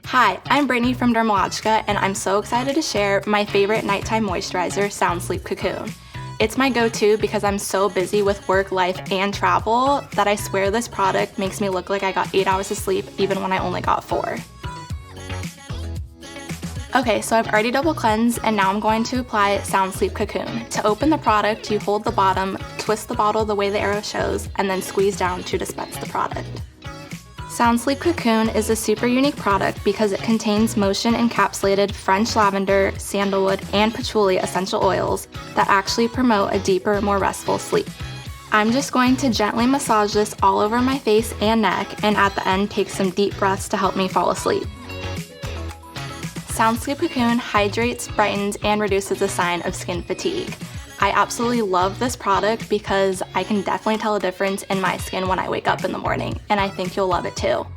Hi, I'm Brittany from Dermalogica, and I'm so excited to share my favorite nighttime moisturizer, Sound Sleep Cocoon. It's my go-to because I'm so busy with work, life, and travel that I swear this product makes me look like I got 8 hours of sleep even when I only got 4. Okay, so I've already double cleansed, and now I'm going to apply Sound Sleep Cocoon. To open the product, you hold the bottom, twist the bottle the way the arrow shows, and then squeeze down to dispense the product. Sound Sleep Cocoon is a super unique product because it contains motion encapsulated French lavender, sandalwood, and patchouli essential oils that actually promote a deeper, more restful sleep. I'm just going to gently massage this all over my face and neck, and at the end take some deep breaths to help me fall asleep. Sound Sleep Cocoon hydrates, brightens, and reduces the sign of skin fatigue. I absolutely love this product because I can definitely tell a difference in my skin when I wake up in the morning, and I think you'll love it too.